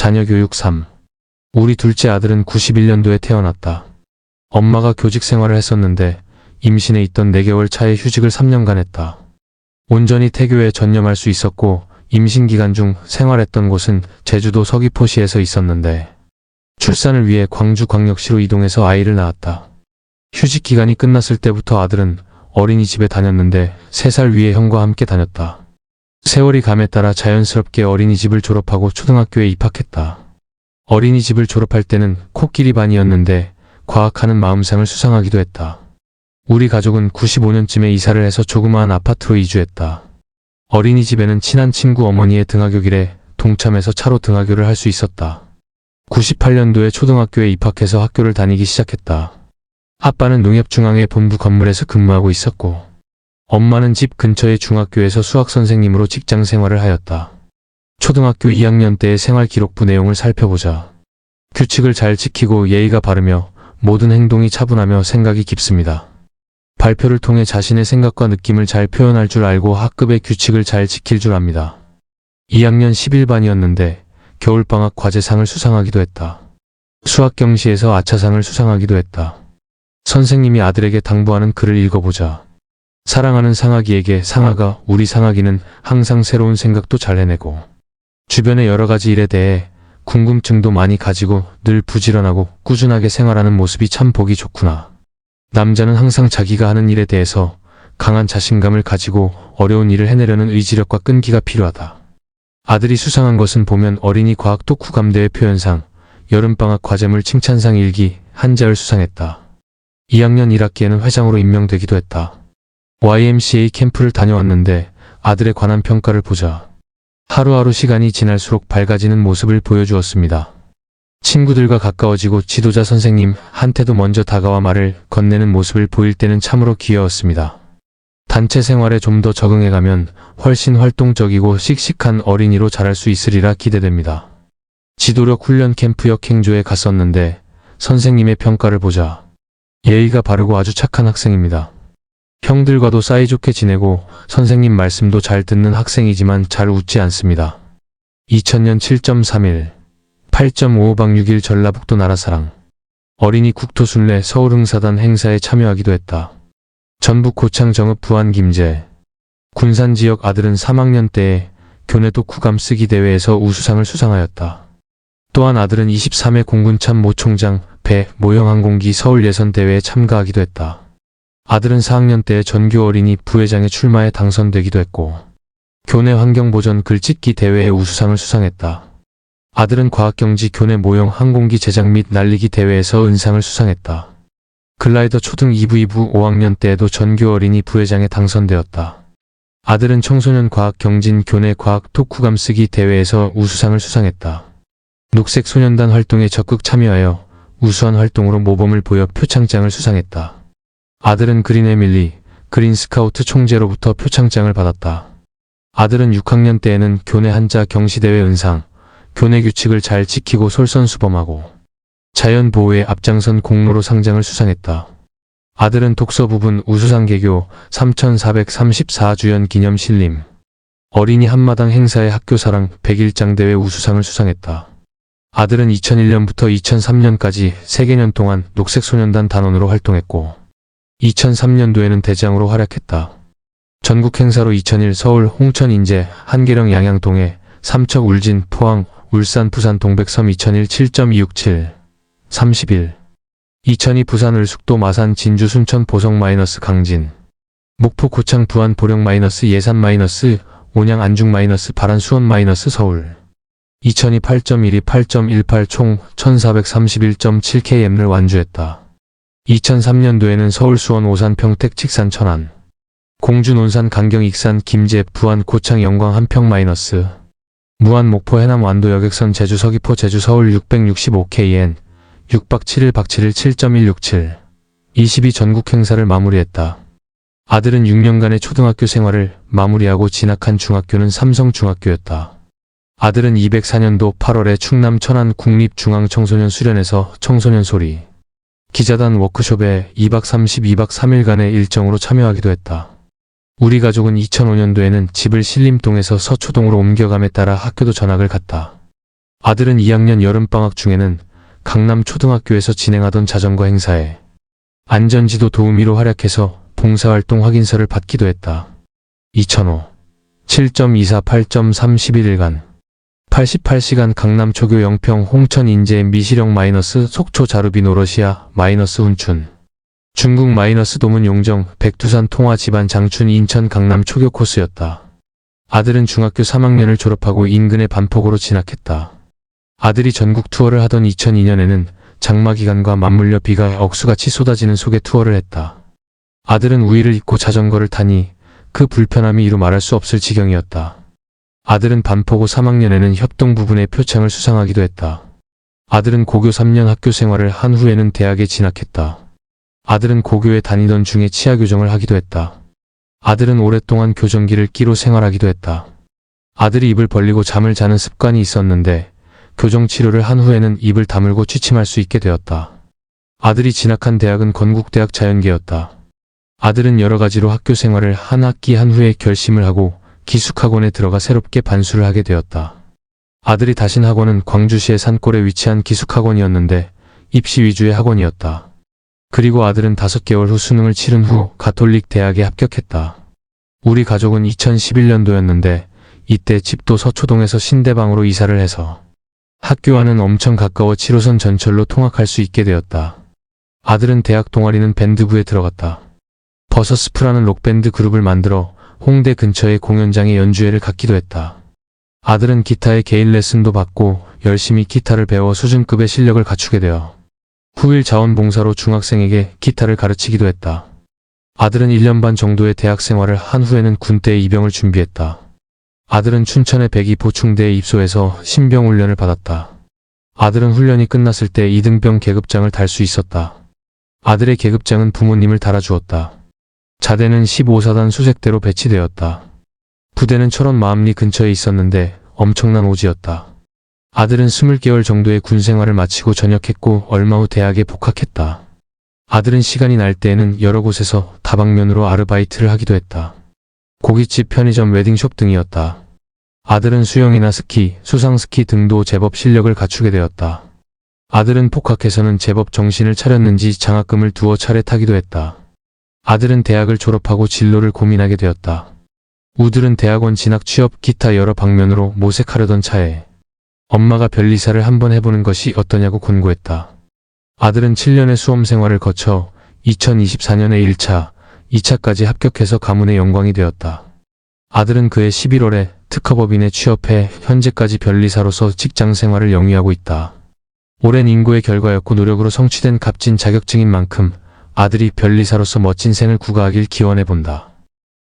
자녀교육 3. 우리 둘째 아들은 91년도에 태어났다. 엄마가 교직 생활을 했었는데 임신해 있던 4개월 차에 휴직을 3년간 했다. 온전히 태교에 전념할 수 있었고 임신 기간 중 생활했던 곳은 제주도 서귀포시에서 있었는데 출산을 위해 광주광역시로 이동해서 아이를 낳았다. 휴직 기간이 끝났을 때부터 아들은 어린이집에 다녔는데 3살 위의 형과 함께 다녔다. 세월이 감에 따라 자연스럽게 어린이집을 졸업하고 초등학교에 입학했다. 어린이집을 졸업할 때는 코끼리 반이었는데 과학하는 마음상을 수상하기도 했다. 우리 가족은 95년쯤에 이사를 해서 조그마한 아파트로 이주했다. 어린이집에는 친한 친구 어머니의 등하교길에 동참해서 차로 등하교를 할 수 있었다. 98년도에 초등학교에 입학해서 학교를 다니기 시작했다. 아빠는 농협중앙회 본부 건물에서 근무하고 있었고 엄마는 집 근처의 중학교에서 수학선생님으로 직장 생활을 하였다. 초등학교 2학년 때의 생활기록부 내용을 살펴보자. 규칙을 잘 지키고 예의가 바르며 모든 행동이 차분하며 생각이 깊습니다. 발표를 통해 자신의 생각과 느낌을 잘 표현할 줄 알고 학급의 규칙을 잘 지킬 줄 압니다. 2학년 11반이었는데 겨울방학 과제상을 수상하기도 했다. 수학경시에서 아차상을 수상하기도 했다. 선생님이 아들에게 당부하는 글을 읽어보자. 사랑하는 상아기에게 상아가 우리 상아기는 항상 새로운 생각도 잘 해내고 주변의 여러 가지 일에 대해 궁금증도 많이 가지고 늘 부지런하고 꾸준하게 생활하는 모습이 참 보기 좋구나. 남자는 항상 자기가 하는 일에 대해서 강한 자신감을 가지고 어려운 일을 해내려는 의지력과 끈기가 필요하다. 아들이 수상한 것은 보면 어린이 과학 토크 감대회 표현상, 여름방학 과제물 칭찬상 일기, 한자를 수상했다. 2학년 1학기에는 회장으로 임명되기도 했다. YMCA 캠프를 다녀왔는데 아들에 관한 평가를 보자. 하루하루 시간이 지날수록 밝아지는 모습을 보여주었습니다. 친구들과 가까워지고 지도자 선생님한테도 먼저 다가와 말을 건네는 모습을 보일 때는 참으로 귀여웠습니다. 단체 생활에 좀 더 적응해가면 훨씬 활동적이고 씩씩한 어린이로 자랄 수 있으리라 기대됩니다. 지도력 훈련 캠프 역행조에 갔었는데 선생님의 평가를 보자. 예의가 바르고 아주 착한 학생입니다. 형들과도 사이좋게 지내고 선생님 말씀도 잘 듣는 학생이지만 잘 웃지 않습니다. 2000년 7.31, 8.55박 6일 전라북도 나라사랑. 어린이 국토순례 서울흥사단 행사에 참여하기도 했다. 전북 고창 정읍 부안 김제. 군산지역 아들은 3학년 때에 교내 독후감 쓰기 대회에서 우수상을 수상하였다. 또한 아들은 23회 공군참 모총장 배 모형항공기 서울 예선 대회에 참가하기도 했다. 아들은 4학년 때 전교 어린이 부회장에 출마해 당선되기도 했고 교내 환경보전 글짓기 대회에 우수상을 수상했다. 아들은 과학경지 교내 모형 항공기 제작 및 날리기 대회에서 은상을 수상했다. 글라이더 초등 2부 5학년 때에도 전교 어린이 부회장에 당선되었다. 아들은 청소년 과학 경진 교내 과학 토크감 쓰기 대회에서 우수상을 수상했다. 녹색 소년단 활동에 적극 참여하여 우수한 활동으로 모범을 보여 표창장을 수상했다. 아들은 그린 에밀리, 그린 스카우트 총재로부터 표창장을 받았다. 아들은 6학년 때에는 교내 한자 경시대회 은상, 교내 규칙을 잘 지키고 솔선수범하고 자연보호에 앞장선 공로로 상장을 수상했다. 아들은 독서 부분 우수상 개교 3434주연 기념 신림, 어린이 한마당 행사의 학교사랑 101장 대회 우수상을 수상했다. 아들은 2001년부터 2003년까지 3개년 동안 녹색소년단 단원으로 활동했고 2003년도에는 대장으로 활약했다. 전국 행사로 2001 서울 홍천 인제 한계령 양양 동해 삼척 울진 포항 울산 부산 동백섬 2001 7.267 31 2002 부산 을숙도 마산 진주 순천 보성 강진 목포 고창 부안 보령 예산 온양 안중 바란 수원 서울 2002 8.12 8.18 총 1431.7km를 완주했다. 2003년도에는 서울 수원 오산 평택 칙산 천안 공주 논산 강경 익산 김제 부안 고창 영광 함평 무안 목포 해남 완도 여객선 제주 서귀포 제주 서울 665km 6박 7일 박 7일 7.167 22 전국 행사를 마무리했다. 아들은 6년간의 초등학교 생활을 마무리하고 진학한 중학교는 삼성중학교였다. 아들은 204년도 8월에 충남 천안 국립중앙청소년 수련에서 청소년 소리 기자단 워크숍에 2박 32박 3일간의 일정으로 참여하기도 했다. 우리 가족은 2005년도에는 집을 신림동에서 서초동으로 옮겨감에 따라 학교도 전학을 갔다. 아들은 2학년 여름방학 중에는 강남 초등학교에서 진행하던 자전거 행사에 안전지도 도우미로 활약해서 봉사활동 확인서를 받기도 했다. 2005 7.24 8.31일간 88시간 강남 초교 영평 홍천 인제 미시령 마이너스 속초 자루비 노러시아 마이너스 훈춘 중국 마이너스 도문 용정 백두산 통화 집안 장춘 인천 강남 초교 코스였다. 아들은 중학교 3학년을 졸업하고 인근의 반포고로 진학했다. 아들이 전국 투어를 하던 2002년에는 장마 기간과 맞물려 비가 억수같이 쏟아지는 속에 투어를 했다. 아들은 우의를 입고 자전거를 타니 그 불편함이 이루 말할 수 없을 지경이었다. 아들은 반포고 3학년에는 협동 부분의 표창을 수상하기도 했다. 아들은 고교 3년 학교 생활을 한 후에는 대학에 진학했다. 아들은 고교에 다니던 중에 치아 교정을 하기도 했다. 아들은 오랫동안 교정기를 끼로 생활하기도 했다. 아들이 입을 벌리고 잠을 자는 습관이 있었는데 교정 치료를 한 후에는 입을 다물고 취침할 수 있게 되었다. 아들이 진학한 대학은 건국대학 자연계였다. 아들은 여러 가지로 학교 생활을 한 학기 한 후에 결심을 하고 기숙학원에 들어가 새롭게 반수를 하게 되었다. 아들이 다신 학원은 광주시의 산골에 위치한 기숙학원이었는데 입시 위주의 학원이었다. 그리고 아들은 5개월 후 수능을 치른 후 가톨릭 대학에 합격했다. 우리 가족은 2011년도였는데 이때 집도 서초동에서 신대방으로 이사를 해서 학교와는 엄청 가까워 7호선 전철로 통학할 수 있게 되었다. 아들은 대학 동아리는 밴드부에 들어갔다. 버서스프라는 록밴드 그룹을 만들어 홍대 근처의 공연장에 연주회를 갖기도 했다. 아들은 기타의 개인 레슨도 받고 열심히 기타를 배워 수준급의 실력을 갖추게 되어 후일 자원봉사로 중학생에게 기타를 가르치기도 했다. 아들은 1년 반 정도의 대학 생활을 한 후에는 군대에 입영을 준비했다. 아들은 춘천의 백이 보충대에 입소해서 신병 훈련을 받았다. 아들은 훈련이 끝났을 때 2등병 계급장을 달 수 있었다. 아들의 계급장은 부모님을 달아주었다. 자대는 15사단 수색대로 배치되었다. 부대는 철원 마암리 근처에 있었는데 엄청난 오지였다. 아들은 20개월 정도의 군 생활을 마치고 전역했고 얼마 후 대학에 복학했다. 아들은 시간이 날 때에는 여러 곳에서 다방면으로 아르바이트를 하기도 했다. 고깃집, 편의점, 웨딩숍 등이었다. 아들은 수영이나 스키, 수상스키 등도 제법 실력을 갖추게 되었다. 아들은 복학해서는 제법 정신을 차렸는지 장학금을 2차례 타기도 했다. 아들은 대학을 졸업하고 진로를 고민하게 되었다. 우들은 대학원 진학, 취업, 기타 여러 방면으로 모색하려던 차에 엄마가 변리사를 한번 해보는 것이 어떠냐고 권고했다. 아들은 7년의 수험 생활을 거쳐 2024년에 1차, 2차까지 합격해서 가문의 영광이 되었다. 아들은 그해 11월에 특허법인에 취업해 현재까지 변리사로서 직장 생활을 영위하고 있다. 오랜 인고의 결과였고 노력으로 성취된 값진 자격증인 만큼 아들이 변리사로서 멋진 생을 구가하길 기원해본다.